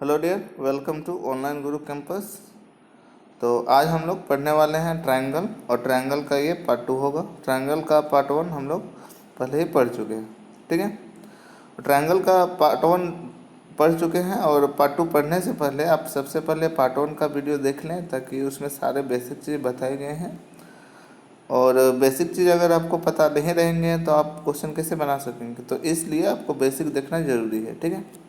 Hello dear, welcome to online Guru campus. तो आज हम लोग पढ़ने वाले हैं ट्रायंगल, और ट्रायंगल का ये पार्ट 2 होगा। ट्रायंगल का पार्ट 1 हम लोग पहले ही पढ़ चुके हैं, ठीक है। ट्रायंगल का पार्ट 1 पढ़ चुके हैं, और पार्ट 2 पढ़ने से पहले आप सबसे पहले पार्ट 1 का वीडियो देख लें, ताकि उसमें सारे बेसिक चीज़ बताए गए हैं। और बेसिक चीज़ अगर आपको पता नहीं रहेंगे तो आप क्वेश्चन कैसे बना सकेंगे, तो इसलिए आपको बेसिक देखना ज़रूरी है, ठीक है।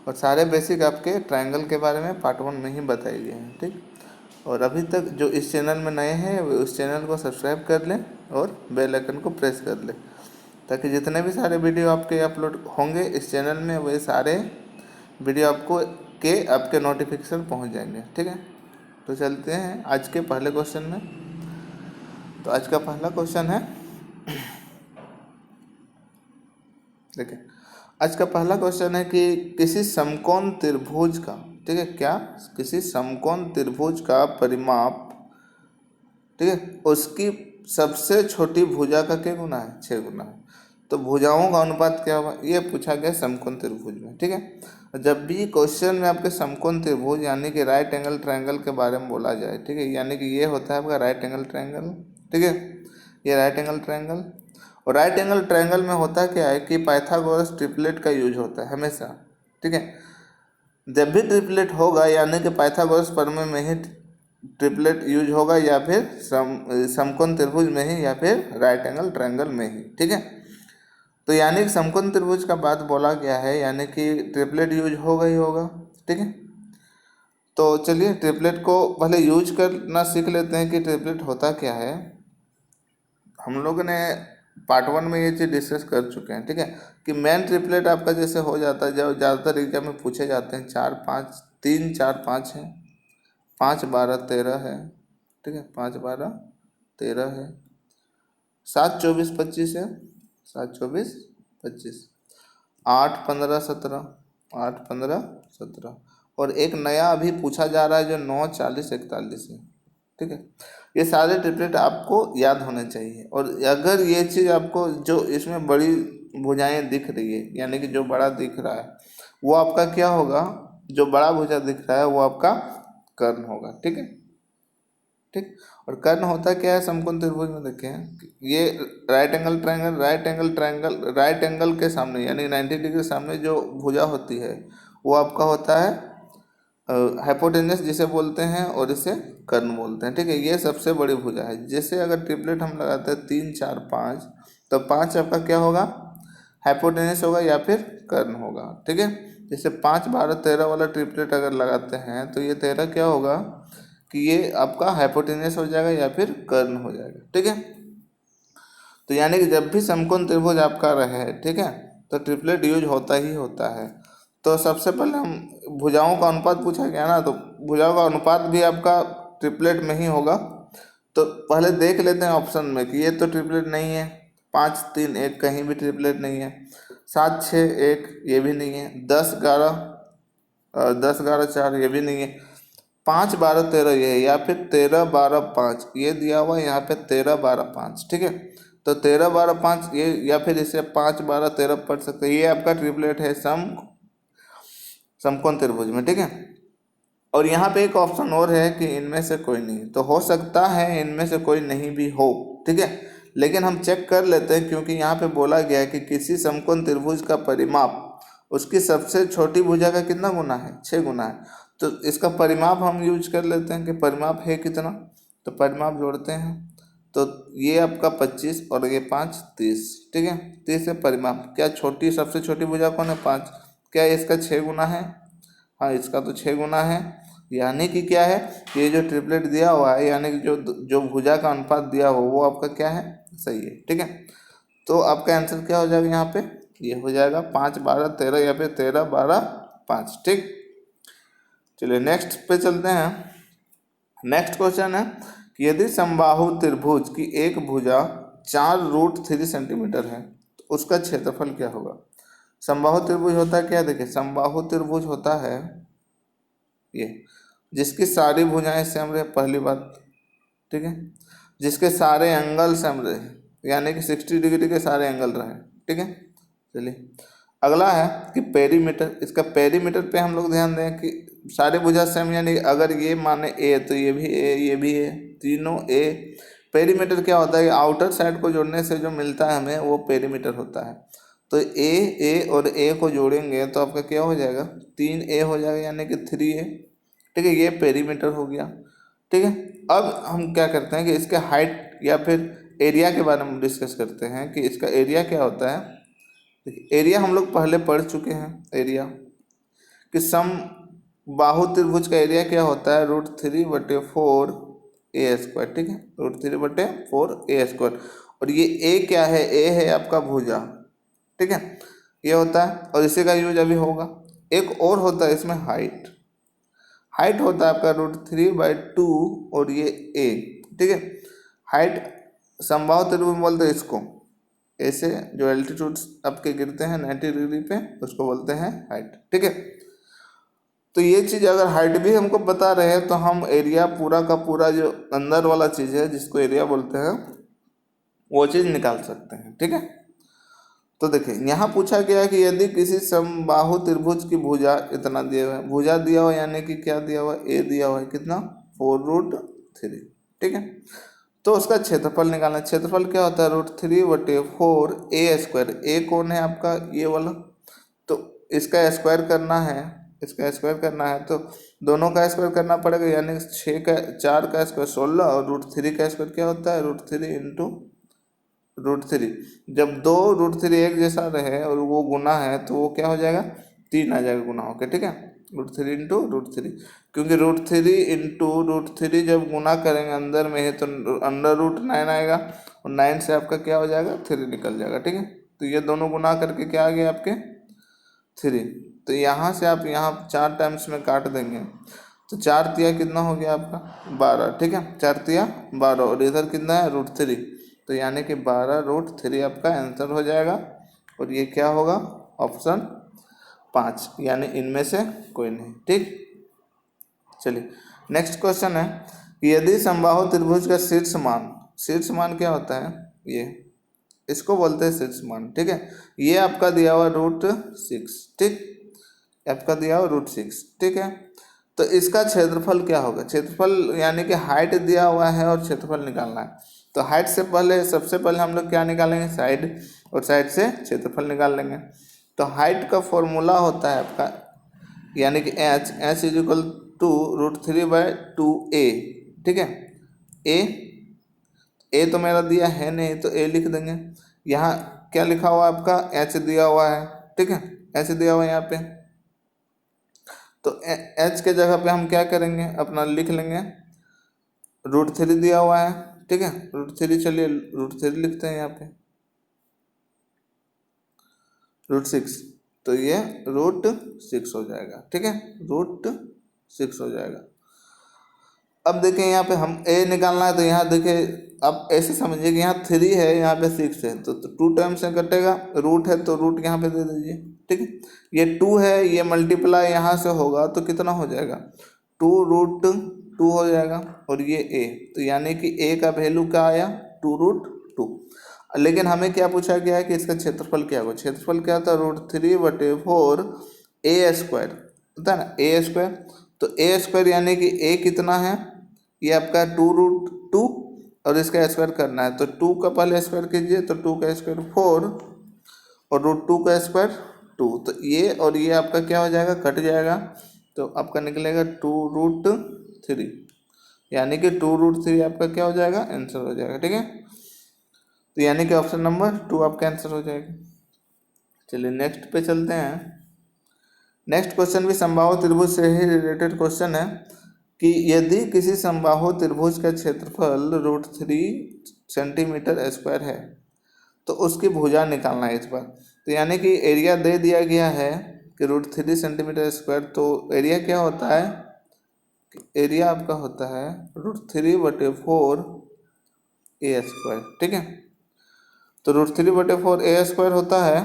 और सारे बेसिक आपके ट्रायंगल के बारे में पार्ट 1 में ही बताए गए हैं, ठीक। और अभी तक जो इस चैनल में नए हैं वो उस चैनल को सब्सक्राइब कर लें और बेल आइकन को प्रेस कर लें, ताकि जितने भी सारे वीडियो आपके अपलोड होंगे इस चैनल में, वे सारे वीडियो आपके नोटिफिकेशन पहुंच जाएंगे, ठीक है। तो चलते हैं आज के पहले क्वेश्चन में। तो आज का पहला क्वेश्चन है, देखिए आज का पहला क्वेश्चन है कि किसी समकोण त्रिभुज का, ठीक है, क्या किसी समकोण त्रिभुज का परिमाप, ठीक है, उसकी सबसे छोटी भुजा का क्या गुना है? 6 गुना है। तो भुजाओं का अनुपात क्या होगा, ये पूछा गया समकोण त्रिभुज में, ठीक है। जब भी क्वेश्चन में आपके समकोण त्रिभुज यानी कि राइट एंगल ट्रायंगल के बारे में बोला जाए, ठीक है, यानी कि ये होता है आपका राइट एंगल ट्रायंगल, ठीक है, ये राइट एंगल ट्रायंगल। और राइट एंगल ट्रायंगल में होता क्या है कि पाइथागोरस ट्रिपलेट का यूज होता है हमेशा, ठीक है। जब भी ट्रिपलेट होगा यानी कि पाइथागोरस प्रमेय में ही ट्रिपलेट यूज होगा, या फिर समकोण त्रिभुज में ही, या फिर राइट एंगल ट्रायंगल में ही, ठीक है। तो यानी कि समकोण त्रिभुज का बात बोला गया है, यानी कि ट्रिपलेट यूज होगा ही होगा, ठीक है। तो चलिए ट्रिपलेट को पहले यूज करना सीख लेते हैं कि ट्रिपलेट होता क्या है। हम लोगों ने पार्ट 1 में ये चीज़ डिस्कस कर चुके हैं, ठीक है, कि मेन ट्रिपलेट आपका जैसे हो जाता है, जब ज़्यादातर एग्जाम में पूछे जाते हैं 4 5 3 4 5 है, 5 12 13 है, ठीक है, 5 12 13 है, 7 24 25 है, 7 24 25, 8 15 17, 8 15 17, और एक नया अभी पूछा जा रहा है जो 9 40 41 है, ठीक है। ये सारे ट्रिपलेट आपको याद होने चाहिए। और अगर ये चीज़ आपको, जो इसमें बड़ी भुजाएं दिख रही है, यानी कि जो बड़ा दिख रहा है वो आपका क्या होगा, जो बड़ा भुजा दिख रहा है वो आपका कर्ण होगा, ठीक है, ठीक। और कर्ण होता क्या है समकोण त्रिभुज में, देखें ये right angle triangle, right angle के सामने यानी 90 डिग्री सामने जो भुजा होती है वो आपका होता है हाइपोटेनस जिसे बोलते हैं, और इसे कर्ण बोलते हैं, ठीक है। ये सबसे बड़ी भुजा है। जैसे अगर ट्रिपलेट हम लगाते हैं 3 4 5, तो 5 आपका क्या होगा, हाइपोटेनस होगा या फिर कर्ण होगा, ठीक है। जैसे 5 12 13 वाला ट्रिपलेट अगर लगाते हैं तो ये 13 क्या होगा कि ये आपका हाइपोटेनस हो जाएगा या फिर कर्ण हो जाएगा, ठीक है। तो यानी कि जब भी समकोण त्रिभुज आपका रहे, ठीक है, तो ट्रिपलेट यूज होता ही होता है। तो सबसे पहले हम भुजाओं का अनुपात पूछा गया ना, तो भुजाओं का अनुपात भी आपका ट्रिपलेट में ही होगा। तो पहले देख लेते हैं ऑप्शन में कि ये तो ट्रिपलेट नहीं है, 5 3 1 कहीं भी ट्रिपलेट नहीं है, 7 6 1 ये भी नहीं है, 10 11 4 ये भी नहीं है, 5 12 13 ये है, या फिर 13 12 5 ये दिया हुआ है यहाँ पे, 13 12 5, ठीक है। तो 13 12 5 ये, या फिर इसे 5 12 13 पढ़ सकते हैं। ये आपका ट्रिपलेट है समकोण त्रिभुज में, ठीक है। और यहाँ पे एक ऑप्शन और है कि इनमें से कोई नहीं, तो हो सकता है इनमें से कोई नहीं भी हो, ठीक है। लेकिन हम चेक कर लेते हैं, क्योंकि यहाँ पे बोला गया है कि किसी समकोण त्रिभुज का परिमाप उसकी सबसे छोटी भुजा का कितना गुना है, 6 गुना है। तो इसका परिमाप हम यूज कर लेते हैं कि परिमाप है कितना, तो परिमाप जोड़ते हैं, तो ये आपका 25 और ये 5 30, ठीक है। 30 से परिमाप क्या, छोटी सबसे छोटी भुजा कौन है, 5, क्या इसका 6 गुना है, हाँ इसका तो 6 गुना है। यानी कि क्या है, ये जो ट्रिपलेट दिया हुआ है, यानी कि जो जो भुजा का अनुपात दिया हुआ वो आपका क्या है, सही है, ठीक है। तो आपका आंसर क्या हो जाएगा यहाँ पे, ये हो जाएगा 5 12 13 या फिर 13 12 5, ठीक। चलिए नेक्स्ट पे चलते हैं। नेक्स्ट क्वेश्चन है कि यदि समबाहु त्रिभुज की एक भुजा 4√3 सेंटीमीटर है तो उसका क्षेत्रफल क्या होगा। समबाहु त्रिभुज होता है क्या, देखिए समबाहु त्रिभुज होता है ये जिसकी सारी भुजाएं सेम रहे, पहली बात, ठीक है, जिसके सारे एंगल सेम रहे, यानी कि 60 डिग्री के सारे एंगल रहे, ठीक है। चलिए अगला है कि पेरीमीटर। इसका पेरीमीटर पे हम लोग ध्यान दें कि सारे भुजा सेम, यानी अगर ये माने ए तो ये भी ए, ये भी ए, तीनों ए। पेरीमीटर क्या होता है, आउटर साइड को जोड़ने से जो मिलता है हमें वो पेरीमीटर होता है। तो ए और ए को जोड़ेंगे तो आपका क्या हो जाएगा, 3a हो जाएगा, यानी कि 3a। ठीक है, ये पेरीमीटर हो गया। ठीक है, अब हम क्या करते हैं कि इसके हाइट या फिर एरिया के बारे में डिस्कस करते हैं कि इसका एरिया क्या होता है। देखिए, एरिया हम लोग पहले पढ़ चुके हैं। एरिया कि सम बाहु त्रिभुज का एरिया क्या होता है, √3/4 a²। ठीक है, √3/4 a²। और ये ए क्या है, ए है आपका भुजा। ठीक है, ये होता है और इसी का यूज अभी होगा। एक और होता है इसमें हाइट। हाइट होता है आपका √3/2 और ये ए। ठीक है, हाइट समबाहु त्रिभुज बोलते हैं इसको, ऐसे जो एल्टीट्यूड आपके गिरते हैं 90 डिग्री पे उसको बोलते हैं हाइट। ठीक है, तो ये चीज़ अगर हाइट भी हमको बता रहे हैं तो हम एरिया पूरा का पूरा जो अंदर वाला चीज़ है जिसको एरिया बोलते हैं वो चीज़ निकाल सकते हैं। ठीक है, तो देखिए यहाँ पूछा गया है कि यदि किसी समबाहु त्रिभुज की भुजा इतना दिया हुआ है, भुजा दिया हुआ यानी कि क्या दिया हुआ है, ए दिया हुआ है, कितना 4√3। ठीक है, तो उसका क्षेत्रफल निकालना है। क्षेत्रफल क्या होता है, √3/4 a²। ए कौन है आपका, ये वाला, तो इसका स्क्वायर करना है, इसका स्क्वायर करना है तो दोनों का स्क्वायर करना पड़ेगा, यानी 4 का स्क्वायर 16 और √3 का स्क्वायर क्या होता है, √3 जब दो √3 एक जैसा रहे और वो गुना है तो वो क्या हो जाएगा, 3 आ जाएगा गुना होके। ठीक है, √3 × √3, क्योंकि √3 जब गुना करेंगे अंदर में है तो √9 आएगा और 9 से आपका क्या हो जाएगा, 3 निकल जाएगा। ठीक है, तो ये दोनों गुना करके क्या आ गया आपके 3। तो यहाँ से आप यहाँ 4 टाइम्स में काट देंगे तो 4 तिया कितना हो गया आपका 12। ठीक है, 4 तिया 12 और इधर कितना है √3, तो यानी कि 12√3 आपका आंसर हो जाएगा। और ये क्या होगा, ऑप्शन 5, यानी इनमें से कोई नहीं। ठीक, चलिए नेक्स्ट क्वेश्चन है कि यदि समबाहु त्रिभुज का शीर्ष मान क्या होता है, ये इसको बोलते हैं शीर्ष मान। ठीक है, ये आपका दिया हुआ √6। ठीक, आपका दिया हुआ √6। ठीक है, तो इसका क्षेत्रफल क्या होगा, क्षेत्रफल यानी कि हाइट दिया हुआ है और क्षेत्रफल निकालना है। तो हाइट से पहले सबसे पहले हम लोग क्या निकालेंगे, साइड, और साइड से क्षेत्रफल निकाल लेंगे। तो हाइट का फॉर्मूला होता है आपका, यानी कि h √3/2a। ठीक है, ए तो मेरा दिया है नहीं तो ए लिख देंगे। यहाँ क्या लिखा हुआ है आपका, h दिया हुआ है। ठीक है, h दिया हुआ है यहाँ पे, तो h के जगह पे हम क्या करेंगे, अपना लिख लेंगे √3 दिया हुआ है। ठीक है, √3, चलिए √3 लिखते हैं यहाँ पे, √6, तो ये √6 हो जाएगा। ठीक है, √6 हो जाएगा। अब देखिए यहाँ पे हम a निकालना है तो यहाँ देखिए अब ऐसे समझिए कि यहाँ 3 है, यहाँ पे 6 है, तो 2 टाइम से कटेगा, रूट है तो रूट यहाँ पे दे दीजिए। ठीक है, ये 2 है, ये मल्टीप्लाई यहाँ से होगा तो कितना हो जाएगा, 2√2 हो जाएगा। और ये a, तो यानी कि a का वैल्यू क्या आया, 2√2। लेकिन हमें क्या पूछा गया है कि इसका क्षेत्रफल क्या होगा, क्षेत्रफल क्या होता है, √3/4 a² होता है ना, a²। तो a² यानी कि a कितना है, ये आपका 2√2 और इसका स्क्वायर करना है तो 2 का पहले स्क्वायर कीजिए, तो 2 का स्क्वायर 4 और √2 का स्क्वायर 2, तो ये और ये आपका क्या हो जाएगा, कट जाएगा, तो आपका निकलेगा 2√3, यानी कि 2√3 आपका क्या हो जाएगा, आंसर हो जाएगा। ठीक है, तो यानी कि ऑप्शन नंबर 2 आपका आंसर हो जाएगा। चलिए नेक्स्ट पे चलते हैं। नेक्स्ट क्वेश्चन भी समबाहु त्रिभुज से ही रिलेटेड क्वेश्चन है कि यदि किसी समबाहु त्रिभुज का क्षेत्रफल √3 cm² है तो उसकी भुजा निकालना है इस बार। तो यानी कि एरिया दे दिया गया है कि √3 cm², तो एरिया क्या होता है, एरिया आपका होता है √3/4 a²। ठीक है, तो √3/4 a² होता है,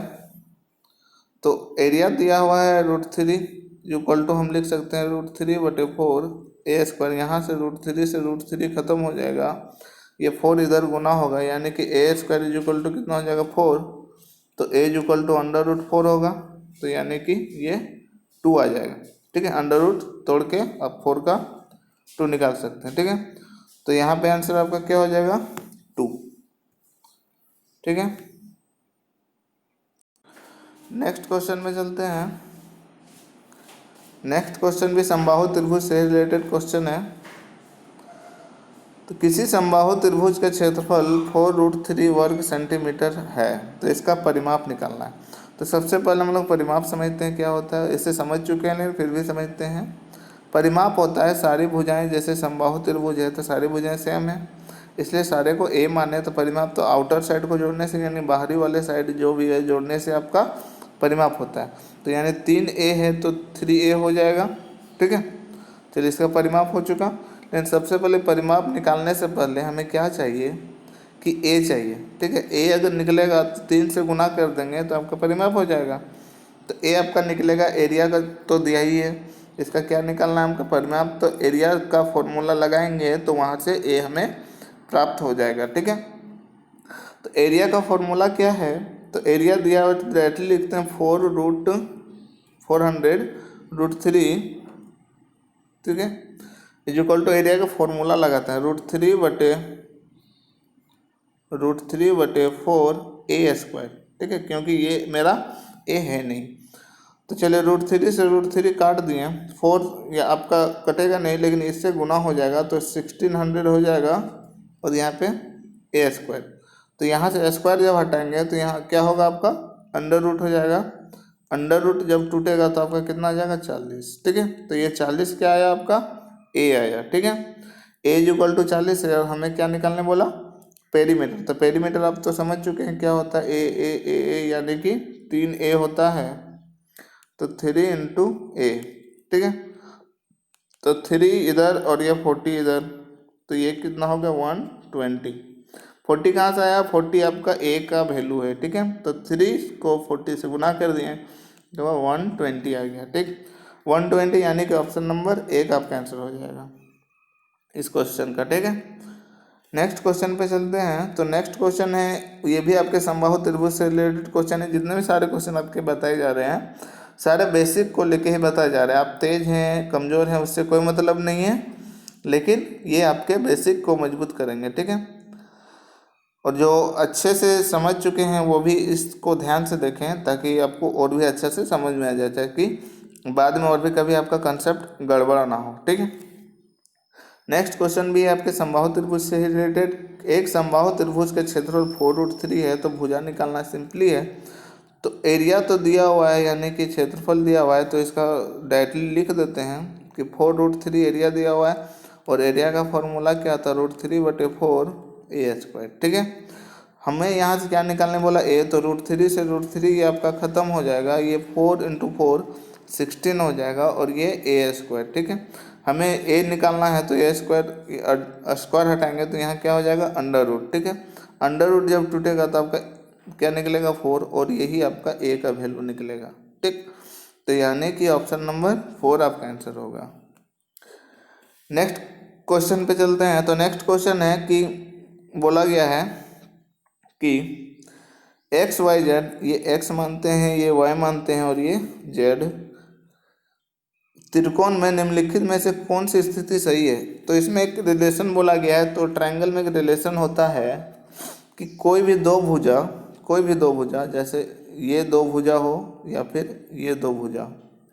तो एरिया दिया हुआ है √3 इक्वल टू हम लिख सकते हैं √3/4 a²। यहाँ से √3 से √3 खत्म हो जाएगा, ये 4 इधर गुना होगा, यानी कि a² इक्वल टू कितना हो जाएगा 4, तो a इक्वल टू √4 होगा, तो यानी कि ये 2 आ जाएगा। ठीक है, अंडर रूट तोड़ के आप 4 का 2 निकाल सकते हैं। ठीक है, तो यहाँ पे आंसर आपका क्या हो जाएगा 2। ठीक है, नेक्स्ट क्वेश्चन में चलते हैं। नेक्स्ट क्वेश्चन भी समबाहु त्रिभुज से रिलेटेड क्वेश्चन है। तो किसी समबाहु त्रिभुज का क्षेत्रफल 4√3 वर्ग सेंटीमीटर है, तो इसका परिमाप निकालना है। तो सबसे पहले हम लोग परिमाप समझते हैं क्या होता है। इसे समझ चुके हैं लेकिन फिर भी समझते हैं। परिमाप होता है सारी भुजाएं, जैसे समबाहु त्रिभुज है तो सारी भुजाएं सेम है, इसलिए सारे को ए माने। तो परिमाप तो आउटर साइड को जोड़ने से, यानी बाहरी वाले साइड जो भी है जोड़ने से आपका परिमाप होता है। तो यानी 3a है तो 3a हो जाएगा। ठीक है, चलिए इसका परिमाप हो चुका। लेकिन सबसे पहले परिमाप निकालने से पहले हमें क्या चाहिए कि a चाहिए। ठीक है, a अगर निकलेगा तो 3 से गुना कर देंगे तो आपका परिमाप हो जाएगा। तो a आपका निकलेगा, एरिया का तो दिया ही है, इसका क्या निकालना है हमका परिमाप। तो एरिया का फॉर्मूला लगाएंगे तो वहाँ से a हमें प्राप्त हो जाएगा। ठीक है, तो एरिया का फॉर्मूला क्या है, तो एरिया दिया हुआ तो डायरेक्टली लिखते हैं 400√3। ठीक है, इज इक्वल टू एरिया का फॉर्मूला लगाता है √3/4 a²। ठीक है, क्योंकि ये मेरा a है नहीं। तो चलिए √3 से √3 काट दिए, 4 या आपका कटेगा नहीं लेकिन इससे गुना हो जाएगा तो 1600 हो जाएगा, और यहाँ पे a²। तो यहाँ से स्क्वायर जब हटाएंगे तो यहाँ क्या होगा आपका अंडर रूट हो जाएगा। अंडर रूट जब टूटेगा तो आपका कितना आ जाएगा 40। ठीक है, तो ये 40 क्या आया आपका a आया। ठीक है, a = 40 है, और हमें क्या निकालने बोला पेरीमीटर। तो पेरीमीटर आप तो समझ चुके हैं क्या होता है, a यानी कि 3a होता है, तो 3 × a। ठीक है, तो 3 इधर और ये 40 इधर, तो ये कितना हो गया 120। 40 कहाँ से आया, 40 आपका a का वैल्यू है। ठीक है, तो 3 को 40 से गुना कर दिए तो 120 आ गया। ठीक, 120 यानी कि ऑप्शन नंबर 1 आपका आंसर हो जाएगा इस क्वेश्चन का। ठीक है, नेक्स्ट क्वेश्चन पे चलते हैं। तो नेक्स्ट क्वेश्चन है, ये भी आपके समबाहु त्रिभुज से रिलेटेड क्वेश्चन है। जितने भी सारे क्वेश्चन आपके बताए जा रहे हैं सारे बेसिक को लेके ही बताए जा रहे हैं। आप तेज हैं कमज़ोर हैं उससे कोई मतलब नहीं है, लेकिन ये आपके बेसिक को मजबूत करेंगे। ठीक है, और जो अच्छे से समझ चुके हैं वो भी इसको ध्यान से देखें ताकि आपको और भी अच्छे से समझ में आ जाए, ताकि बाद में और भी कभी आपका कंसेप्ट गड़बड़ा ना हो। ठीक है, नेक्स्ट क्वेश्चन भी है आपके समबाहु त्रिभुज से ही रिलेटेड। एक समबाहु त्रिभुज का क्षेत्रफल 4√3 है, तो भुजा निकालना सिंपली है। तो एरिया तो दिया हुआ है यानी कि क्षेत्रफल दिया हुआ है, तो इसका डायरेक्टली लिख देते हैं कि 4√3 एरिया दिया हुआ है, और एरिया का फॉर्मूला क्या था √3/4 a²। ठीक है, हमें यहाँ से क्या निकालने बोला a, तो √3 से √3 ये आपका ख़त्म हो जाएगा, ये 4 × 4 16 हो जाएगा, और ये a²। ठीक है, हमें a निकालना है तो स्क्वायर हटाएंगे तो यहाँ क्या हो जाएगा अंडर रूट। ठीक है, अंडर रूट जब टूटेगा तो आपका क्या निकलेगा 4, और यही आपका a का वैल्यू निकलेगा। ठीक, तो यानी कि ऑप्शन नंबर 4 आपका आंसर होगा। नेक्स्ट क्वेश्चन पे चलते हैं। तो नेक्स्ट क्वेश्चन है कि बोला गया है कि XYZ, ये x मानते हैं, ये y मानते हैं, और ये z, त्रिकोण में निम्नलिखित में से कौन सी स्थिति सही है। तो इसमें एक रिलेशन बोला गया है। तो ट्रायंगल में एक रिलेशन होता है कि कोई भी दो भुजा, जैसे ये दो भुजा हो या फिर ये दो भुजा।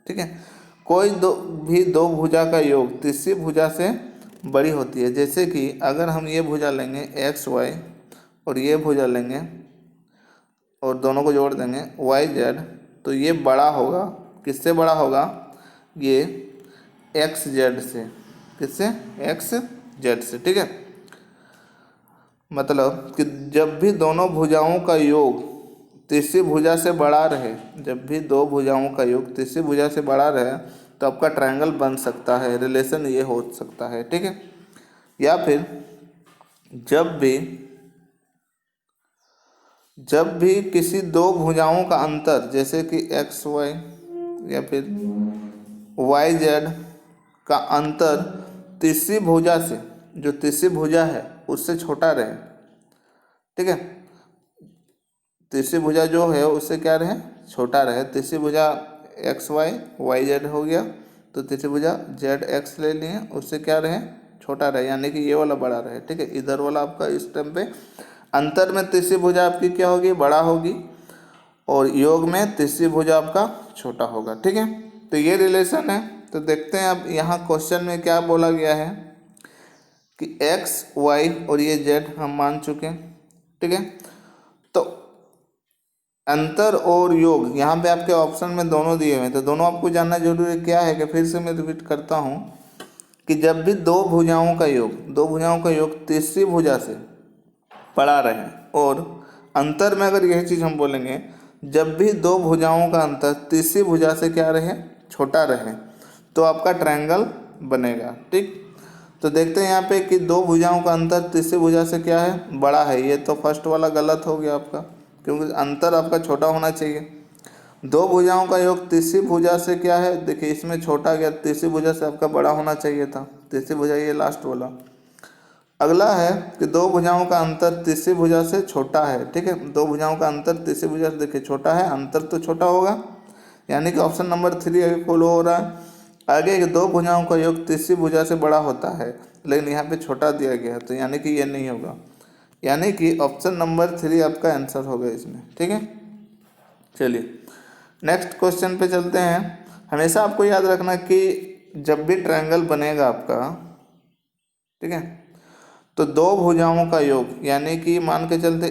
ठीक है, कोई दो भुजा का योग तीसरी भुजा से बड़ी होती है। जैसे कि अगर हम ये भुजा लेंगे XY और ये भुजा लेंगे और दोनों को जोड़ देंगे YZ, तो ये बड़ा होगा, किससे बड़ा होगा, ये XZ से। किससे, XZ से। ठीक है, मतलब कि जब भी दोनों भुजाओं का योग तीसरी भुजा से बड़ा रहे, जब भी दो भुजाओं का योग तीसरी भुजा से बड़ा रहे तो आपका ट्रायंगल बन सकता है, रिलेशन ये हो सकता है। ठीक है, या फिर जब भी किसी दो भुजाओं का अंतर, जैसे कि XY या फिर YZ का अंतर तीसरी भुजा से, जो तीसरी भुजा है उससे छोटा रहे। ठीक है, तीसरी भुजा जो है उससे क्या रहे, छोटा रहे। तीसरी भुजा XY YZ हो गया, तो तीसरी भुजा जेड एक्स ले लिए, उससे क्या रहे, छोटा रहे, यानी कि ये वाला बड़ा रहे। ठीक है, इधर वाला आपका इस टाइम पे अंतर में तीसरी भुजा आपकी क्या होगी, बड़ा होगी, और योग में तीसरी भुजा आपका छोटा होगा। ठीक है, तो ये रिलेशन है। तो देखते हैं अब यहाँ क्वेश्चन में क्या बोला गया है कि एक्स वाई और ये जेड हम मान चुके हैं। ठीक है, तो अंतर और योग यहाँ पे आपके ऑप्शन में दोनों दिए हुए हैं, तो दोनों आपको जानना जरूरी क्या है कि फिर से मैं रिपीट करता हूँ कि जब भी दो भुजाओं का योग तीसरी भुजा से बड़ा रहे, और अंतर में अगर यही चीज़ हम बोलेंगे, जब भी दो भुजाओं का अंतर तीसरी भुजा से क्या रहे, छोटा रहे, तो आपका ट्रायंगल बनेगा। ठीक, तो देखते हैं यहाँ पे कि दो भुजाओं का अंतर तीसरी भुजा से क्या है, बड़ा है। ये तो फर्स्ट वाला गलत हो गया आपका, क्योंकि अंतर आपका छोटा होना चाहिए। दो भुजाओं का योग तीसरी भुजा से क्या है, देखिए इसमें छोटा गया, तीसरी भुजा से आपका बड़ा होना चाहिए था, तीसरी भुजा ये लास्ट वाला। अगला है कि दो भुजाओं का अंतर तीसरी भुजा से छोटा है। ठीक है, दो भुजाओं का अंतर तीसरी भुजा से देखिए छोटा है, अंतर तो छोटा होगा, यानी कि ऑप्शन नंबर 3 अभी फॉलो हो रहा है। आगे कि दो भुजाओं का योग तीसरी भुजा से बड़ा होता है, लेकिन यहाँ पे छोटा दिया गया है, तो यानी कि ये नहीं होगा, यानी कि ऑप्शन नंबर 3 आपका आंसर होगा इसमें। ठीक है, चलिए नेक्स्ट क्वेश्चन पे चलते हैं। हमेशा आपको याद रखना कि जब भी ट्रायंगल बनेगा आपका, ठीक है, तो दो भुजाओं का योग, यानी कि मान के चलते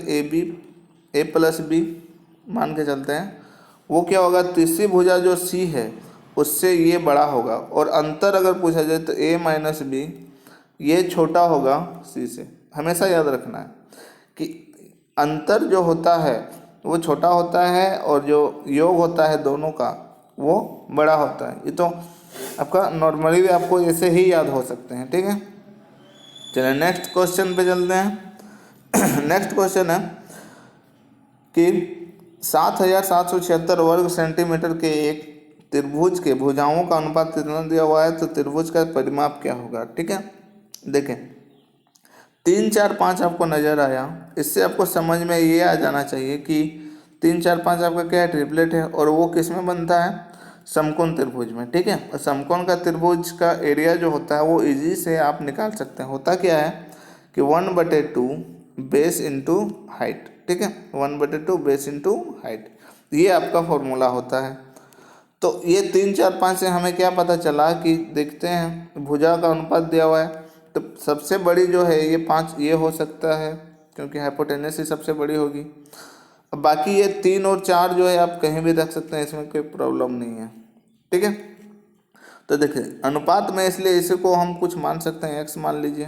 ए प्लस बी मान के चलते हैं, वो क्या होगा, तीसरी भुजा जो सी है उससे ये बड़ा होगा, और अंतर अगर पूछा जाए तो ए माइनस बी, ये छोटा होगा सी से। हमेशा याद रखना है कि अंतर जो होता है वो छोटा होता है, और जो योग होता है दोनों का वो बड़ा होता है। ये तो आपका नॉर्मली भी आपको ऐसे ही याद हो सकते हैं। ठीक है, चलिए नेक्स्ट क्वेश्चन पे चलते हैं। नेक्स्ट क्वेश्चन है कि 7,776 वर्ग सेंटीमीटर के एक त्रिभुज के भुजाओं का अनुपात कितना दिया हुआ है, तो त्रिभुज का परिमाप क्या होगा। ठीक है, देखें 3, 4, 5 आपको नज़र आया, इससे आपको समझ में ये आ जाना चाहिए कि 3, 4, 5 आपका क्या है, ट्रिपलेट है, और वो किस में बनता है, समकोण त्रिभुज में। ठीक है, और समकोण का त्रिभुज का एरिया जो होता है वो इजी से आप निकाल सकते हैं। होता क्या है कि 1/2 बेस इंटू हाइट। ठीक है, 1/2 बेस इंटू हाइट, ये आपका फॉर्मूला होता है। तो ये 3, 4, 5 से हमें क्या पता चला कि देखते हैं भुजा का अनुपात दिया हुआ है, तो सबसे बड़ी जो है ये 5 ये हो सकता है, क्योंकि हाइपोटेनस ही सबसे बड़ी होगी। अब बाकी ये 3 और 4 जो है आप कहीं भी रख सकते हैं, इसमें कोई प्रॉब्लम नहीं है। ठीक है, तो देखिए अनुपात में इसलिए इसी को हम कुछ मान सकते हैं, x मान लीजिए।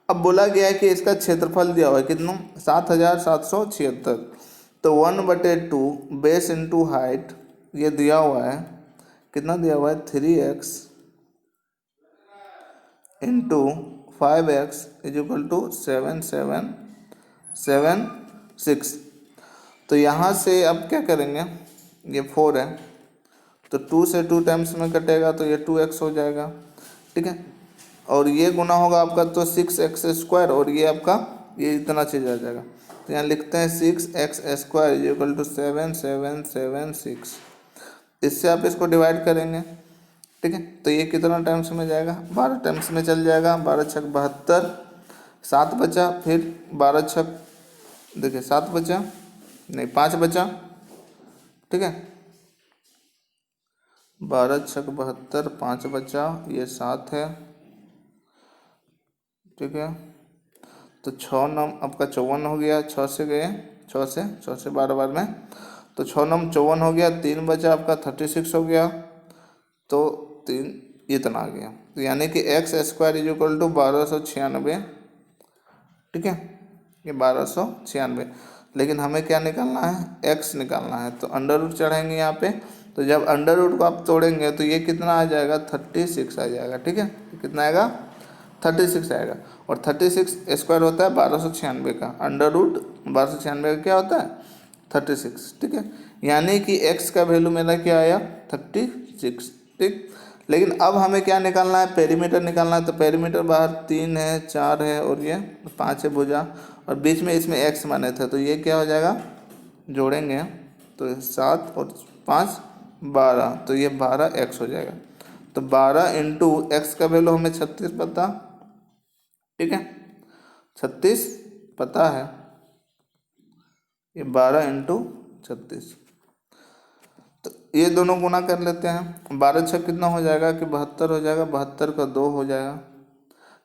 अब बोला गया है कि इसका क्षेत्रफल दिया हुआ है कितना, 7,776, तो 1/2 बेस इंटू हाइट ये दिया हुआ है, कितना दिया हुआ है, 3x into 5x is equal to 7,776। तो यहाँ से अब क्या करेंगे, ये 4 है, तो 2 से 2 टाइम्स में कटेगा, तो ये 2x हो जाएगा। ठीक है, और ये गुना होगा आपका तो 6x², और ये आपका ये इतना चीज़ आ जाएगा, तो यहाँ लिखते हैं 6x² इज इक्वल टू 7,776। इससे आप इसको डिवाइड करेंगे। ठीक है, तो ये कितना टाइम्स में जाएगा, 12 टाइम्स में चल जाएगा। 12 छक 72, 7 बचा, फिर 12 छक देखिए 7 बचा, नहीं 5 बचा। ठीक है, 12 छक 72, 5 बचा, ये 7 है। ठीक है, तो 6 9 आपका 54 हो गया, 6 से गए, 6 से 12 बार में, तो 6 9 54 हो गया, 3 बचा आपका 36 हो गया, तो 3 इतना आ गया, तो यानी कि x² इज इक्वल टू 1296। ठीक है, ये 1296, लेकिन हमें क्या निकालना है, x निकालना है, तो अंडर रूट चढ़ाएंगे यहाँ पे, तो जब अंडर रूट को आप तोड़ेंगे तो ये कितना आ जाएगा, 36 आ जाएगा। ठीक है, कितना आएगा, 36 आएगा, और 36² होता है 1296 का, अंडर रूट 1296 का क्या होता है, 36। ठीक है, यानी कि x का वैल्यू मेरा क्या आया, 36। ठीक, लेकिन अब हमें क्या निकालना है, पेरीमीटर निकालना है, तो पेरीमीटर बाहर 3 है, 4 है, और ये 5 है भुजा, और बीच में इसमें x माने थे, तो ये क्या हो जाएगा, जोड़ेंगे तो 7 और 5 12, तो ये 12x हो जाएगा। तो 12 इंटू एक्स का वैल्यू हमें 36 पता, ठीक है, 36 पता है, ये 12 इंटू 36। तो ये दोनों गुना कर लेते हैं, 12 छः कितना हो जाएगा कि 72 हो जाएगा, 72 का 2 हो जाएगा,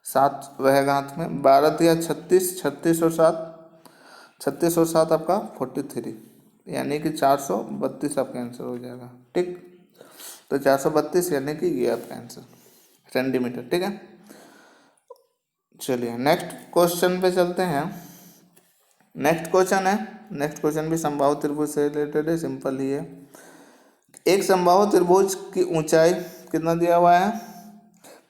7 रहेगा हाथ में, 12 तिया 36, 36 और 7, 36 और 7 आपका 43, यानी कि 432 आपका आंसर हो जाएगा, ठीक। तो 432 यानी कि ये आपका आंसर सेंटीमीटर, ठीक है। चलिए नेक्स्ट क्वेश्चन पे चलते हैं। नेक्स्ट क्वेश्चन है, नेक्स्ट क्वेश्चन भी समबाहु त्रिभुज से रिलेटेड है, सिंपल ही है। एक समबाहु त्रिभुज की ऊंचाई कितना दिया हुआ है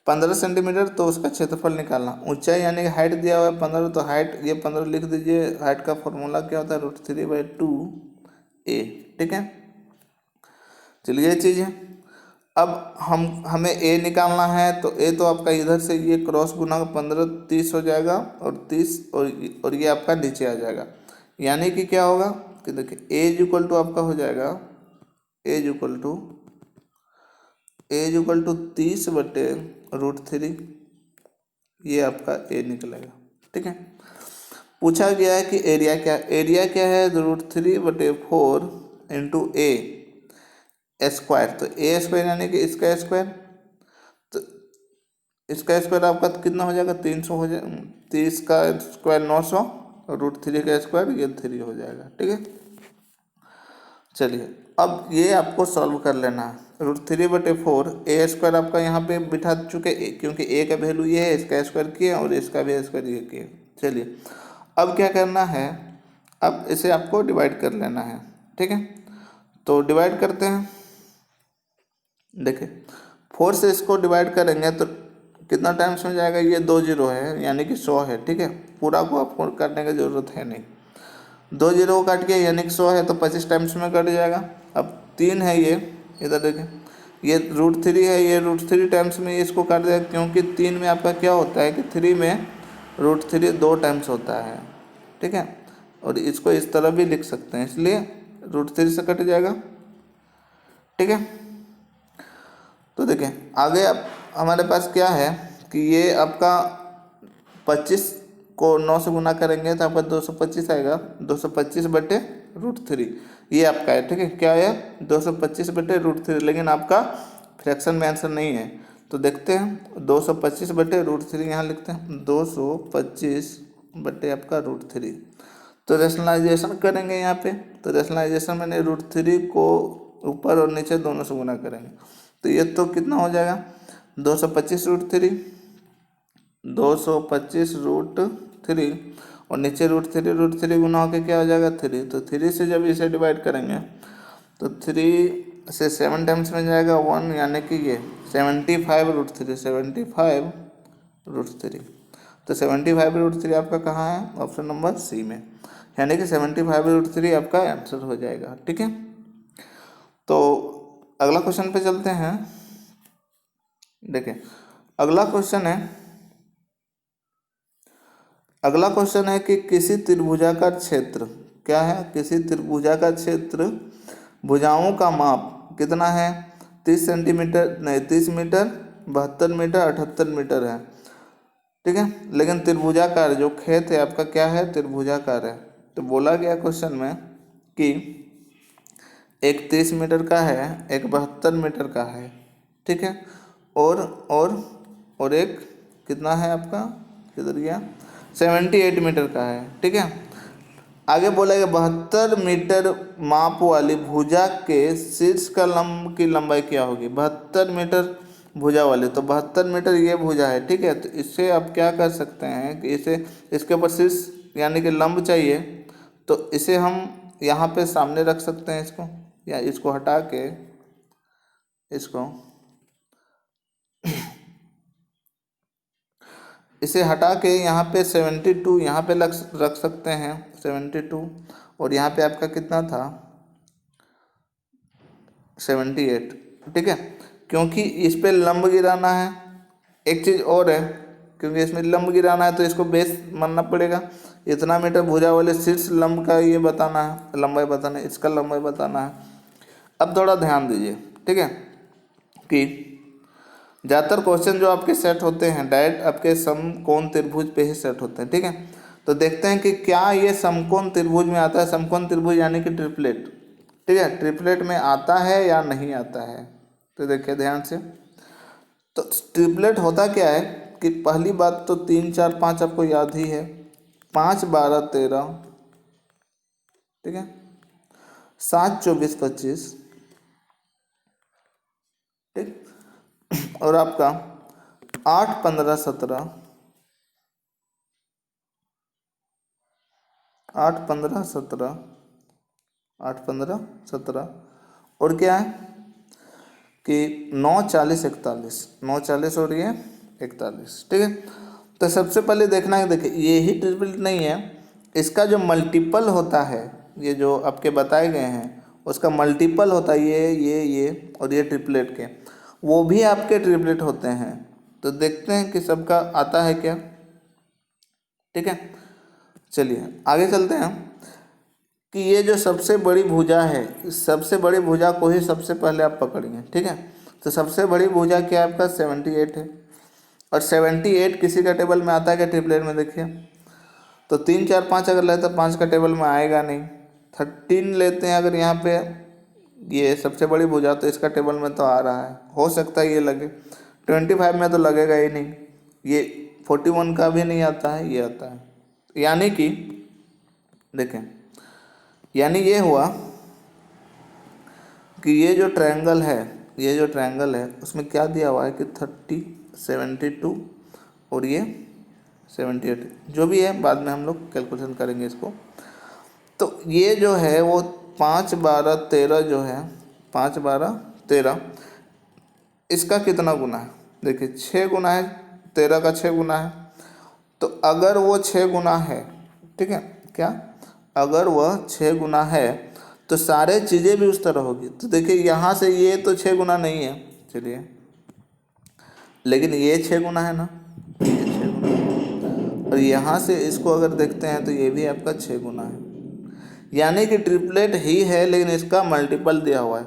15 सेंटीमीटर, तो उसका क्षेत्रफल निकालना। ऊंचाई यानी कि हाइट दिया हुआ है 15, तो हाइट ये 15 लिख दीजिए। हाइट का फॉर्मूला क्या होता है √3/2a, ठीक है। चलिए ये चीज़ है। अब हमें a निकालना है, तो a तो आपका इधर से ये क्रॉस गुना 15 30 हो जाएगा, और 30 और ये आपका नीचे आ जाएगा, यानी कि क्या होगा कि देखिए a इक्वल टू आपका हो जाएगा a इक्वल टू 30/√3, ये आपका a निकलेगा, ठीक है। पूछा गया है कि एरिया क्या है √3/4 इंटू a स्क्वायर, तो a स्क्वायर यानी कि इसका स्क्वायर, तो इसका स्क्वायर आपका कितना हो जाएगा 300 हो जाएगा, 30 का स्क्वायर 900 और √3 का स्क्वायर ये 3 हो जाएगा, ठीक है। चलिए अब ये आपको सॉल्व कर लेना है। √3/4 a स्क्वायर आपका यहाँ पे बिठा चुके, क्योंकि a का वैल्यू ये है, इसका स्क्वायर किया और इसका भी स्क्वायर ये किया। चलिए अब क्या करना है, अब इसे आपको डिवाइड कर लेना है, ठीक है। तो डिवाइड करते हैं, देखिए 4 से इसको डिवाइड करेंगे तो कितना टाइम्स में जाएगा, ये 2 जीरो है यानी कि 100 है, ठीक है। पूरा को आपको काटने की ज़रूरत है नहीं, 2 जीरो को काट के यानी कि 100 है तो 25 टाइम्स में कट जाएगा। अब 3 है ये, इधर देखें ये √3 है, ये √3 टाइम्स में इसको काट देगा, क्योंकि 3 में आपका क्या होता है कि 3 में √3 2 टाइम्स होता है, ठीक है। और इसको इस तरह भी लिख सकते हैं, इसलिए √3 से कट जाएगा, ठीक है। तो देखें आगे अब हमारे पास क्या है कि ये आपका 25 को 9 से गुना करेंगे तो आपका 225 आएगा, 225/√3 ये आपका है, ठीक है। क्या है 225/√3, लेकिन आपका फ्रैक्शन में आंसर नहीं है, तो देखते हैं 225/√3 यहाँ लिखते हैं, 225 आपका √3। तो रेशनलाइजेशन करेंगे यहाँ पे, तो रेशनलाइजेशन मैंने √3 को ऊपर और नीचे दोनों से गुना करेंगे, तो ये तो कितना हो जाएगा 225√3, 225√3 और नीचे √3 गुना होकर क्या हो जाएगा 3, तो 3 से जब इसे डिवाइड करेंगे तो 3 से 7 टाइम्स में जाएगा 1, यानी कि ये 75√3, 75√3। तो 75√3 आपका कहाँ है, ऑप्शन नंबर सी में, यानी कि 75√3 आपका आंसर हो जाएगा, ठीक है। तो अगला क्वेश्चन पे चलते हैं। देखें अगला क्वेश्चन है कि किसी त्रिभुजाकार क्षेत्र, क्या है, किसी त्रिभुजाकार क्षेत्र भुजाओं का माप कितना है 30 सेंटीमीटर, नहीं 30 मीटर, 72 मीटर, 78 मीटर है, ठीक है। लेकिन त्रिभुजाकार जो खेत है आपका क्या है त्रिभुजाकार है, तो बोला गया क्वेश्चन में कि एक 30 मीटर का है, एक 72 मीटर का है, ठीक है, और एक कितना है आपका, किधर गया 78 मीटर का है, ठीक है। आगे बोला कि 72 मीटर माप वाली भुजा के शीर्ष का लंब की लंबाई क्या होगी, 72 मीटर भुजा वाली, तो 72 मीटर ये भुजा है, ठीक है। तो इससे आप क्या कर सकते हैं कि इसे इसके ऊपर शीर्ष यानी कि लंब चाहिए, तो इसे हम यहाँ पे सामने रख सकते हैं इसको, या इसको हटा के इसे हटा के यहाँ पे 72 यहाँ पे रख सकते हैं 72, और यहाँ पे आपका कितना था 78, ठीक है। क्योंकि इस पे लंब गिराना है, एक चीज़ और है, क्योंकि इसमें लंब गिराना है तो इसको बेस मानना पड़ेगा, इतना मीटर भुजा वाले शीर्ष लंब का ये बताना है, लंबाई बताना है, इसका लंबाई बताना है। अब थोड़ा ध्यान दीजिए, ठीक है, कि ज़्यादातर क्वेश्चन जो आपके सेट होते हैं डायरेक्ट आपके समकोण त्रिभुज पे ही सेट होते हैं, ठीक है। तो देखते हैं कि क्या ये समकोण त्रिभुज में आता है, समकोण त्रिभुज यानी कि ट्रिपलेट, ठीक है, ट्रिपलेट में आता है या नहीं आता है। तो देखिए ध्यान से, तो ट्रिपलेट होता क्या है कि पहली बात तो 3 4 5 आपको याद ही है, 5 12 13, ठीक है, 7 24 25, ठीक, और आपका 8 15 17, 8 15 17, 8 15 17, और क्या है कि 9 40 41, 9 40 और ये 41, ठीक है। तो सबसे पहले देखना है, देखिए ये ही ट्रिपलेट नहीं है, इसका जो मल्टीपल होता है, ये जो आपके बताए गए हैं उसका मल्टीपल होता है, ये और ये ट्रिपलेट के, वो भी आपके ट्रिपलेट होते हैं। तो देखते हैं कि सबका आता है क्या, ठीक है। चलिए आगे चलते हैं कि ये जो सबसे बड़ी भुजा है, इस सबसे बड़ी भुजा को ही सबसे पहले आप पकड़िए, ठीक है। तो सबसे बड़ी भुजा क्या है आपका 78 है, और 78 किसी का टेबल में आता है क्या ट्रिपलेट में, देखिए तो 3 4 5 अगर लेते तो 5 का टेबल में आएगा नहीं। 13 लेते हैं अगर यहाँ पे, ये सबसे बड़ी भुजा तो इसका टेबल में तो आ रहा है, हो सकता है ये लगे। 25 में तो लगेगा ही नहीं, ये 41 का भी नहीं आता है, ये आता है। यानी कि देखें, यानी ये हुआ कि ये जो ट्रायंगल है, ये जो ट्रायंगल है उसमें क्या दिया हुआ है कि 30 72 और ये 78, जो भी है बाद में हम लोग कैलकुलेशन करेंगे इसको। तो ये जो है वो 5 12 13 जो है, 5 12 13, इसका कितना गुना है, देखिए 6 गुना है, 13 का 6 गुना है। तो अगर वो 6 गुना है, ठीक है, क्या अगर वह 6 गुना है तो सारे चीज़ें भी उस तरह होगी। तो देखिए यहाँ से ये तो 6 गुना नहीं है, चलिए, लेकिन ये 6 गुना है ना, ये 6 गुना है, और यहाँ से इसको अगर देखते हैं तो ये भी आपका 6 गुना है, यानी कि ट्रिपलेट ही है लेकिन इसका मल्टीपल दिया हुआ है।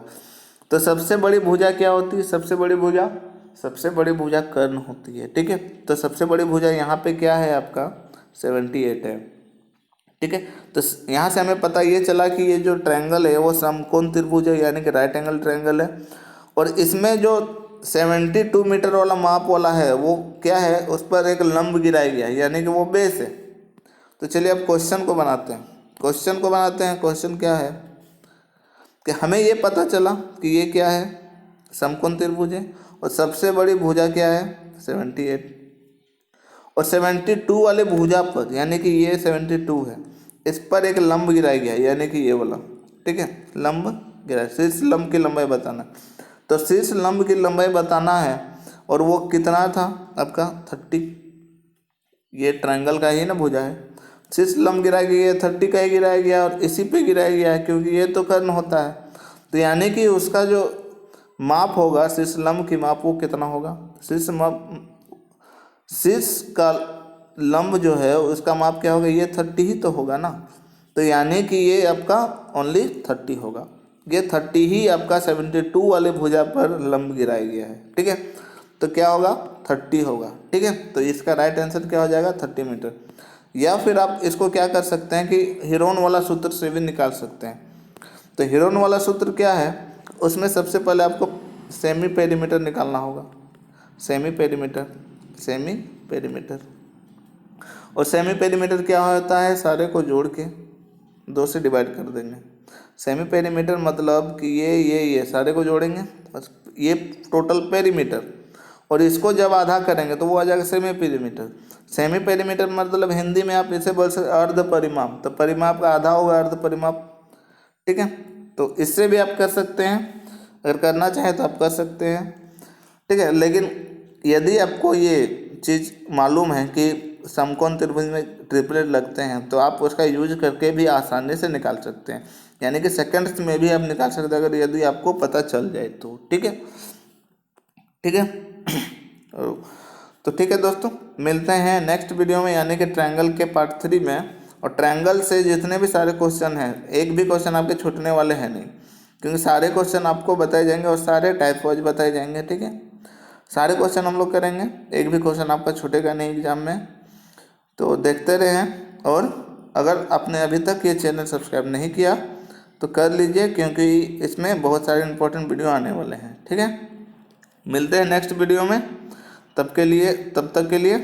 तो सबसे बड़ी भुजा क्या होती है, सबसे बड़ी भुजा कर्ण होती है, ठीक है। तो सबसे बड़ी भुजा यहाँ पे क्या है आपका 78 है, ठीक है। तो यहाँ से हमें पता ये चला कि ये जो ट्रायंगल है वो समकोण त्रिभुज है, यानी कि राइट एंगल ट्रायंगल है, और इसमें जो 72 मीटर वाला माप वाला है वो क्या है, उस पर एक लंब गिराया गया है, यानी कि वो बेस है। तो चलिए अब क्वेश्चन को बनाते हैं, क्वेश्चन क्या है कि हमें ये पता चला कि ये क्या है, समकोण त्रिभुज है, और सबसे बड़ी भुजा क्या है 78, और 72 वाले भुजा पर, यानी कि ये 72 है, इस पर एक लंब गिराया गया, यानी कि ये वाला, ठीक है, लंब गिरा, शीर्ष लंब की लंबाई बताना। तो शीर्ष लंब की लंबाई बताना है, और वो कितना था आपका 30, ये ट्रायंगल का ही ना भुजा है, शीर्ष लंब गिराया गया 30 का ही गिराया गया, और इसी पे गिराया गया है क्योंकि ये तो कर्ण होता है। तो यानी कि उसका जो माप होगा शीर्ष लंब की माप वो कितना होगा, शीर्ष का लंब जो है उसका माप क्या होगा, ये 30 ही तो होगा ना। तो यानी कि ये आपका ओनली 30 होगा, ये 30 ही आपका 72 वाले भुजा पर लंब गिराया गया है, ठीक है। तो क्या होगा 30 होगा, ठीक है। तो इसका राइट आंसर क्या हो जाएगा 30 मीटर। या फिर आप इसको क्या कर सकते हैं कि हीरोन वाला सूत्र से भी निकाल सकते हैं। तो हीरोन वाला सूत्र क्या है, उसमें सबसे पहले आपको सेमी पेरीमीटर निकालना होगा, सेमी पेरीमीटर, और सेमी पेरीमीटर क्या होता है, सारे को जोड़ के 2 से डिवाइड कर देंगे। सेमी पेरीमीटर मतलब कि ये सारे को जोड़ेंगे बस, ये टोटल पेरीमीटर, और इसको जब आधा करेंगे तो वो आ जाएगा सेमी पेरीमीटर। सेमी पेरीमीटर मतलब हिंदी में आप इसे बोल सकते अर्ध परिमाप, तो परिमाप का आधा होगा अर्ध परिमाप, ठीक है। तो इससे भी आप कर सकते हैं, अगर करना चाहें तो आप कर सकते हैं, ठीक है। लेकिन यदि आपको ये चीज़ मालूम है कि समकोण त्रिभुज में ट्रिपलेट लगते हैं तो आप उसका यूज करके भी आसानी से निकाल सकते हैं, यानी कि सेकंड्स में भी आप निकाल सकते हैं अगर यदि आपको पता चल जाए तो, ठीक है, ठीक है। तो ठीक है दोस्तों, मिलते हैं नेक्स्ट वीडियो में, यानी कि ट्रायंगल के पार्ट 3 में। और ट्रायंगल से जितने भी सारे क्वेश्चन हैं, एक भी क्वेश्चन आपके छूटने वाले हैं नहीं, क्योंकि सारे क्वेश्चन आपको बताए जाएंगे और सारे टाइप वाइज बताए जाएंगे, ठीक है। सारे क्वेश्चन हम लोग करेंगे, एक भी क्वेश्चन आपका छूटेगा नहीं एग्जाम में। तो देखते रहें, और अगर आपने अभी तक ये चैनल सब्सक्राइब नहीं किया तो कर लीजिए, क्योंकि इसमें बहुत सारे इंपॉर्टेंट वीडियो आने वाले हैं। ठीक है, मिलते हैं नेक्स्ट वीडियो में, तब तक के लिए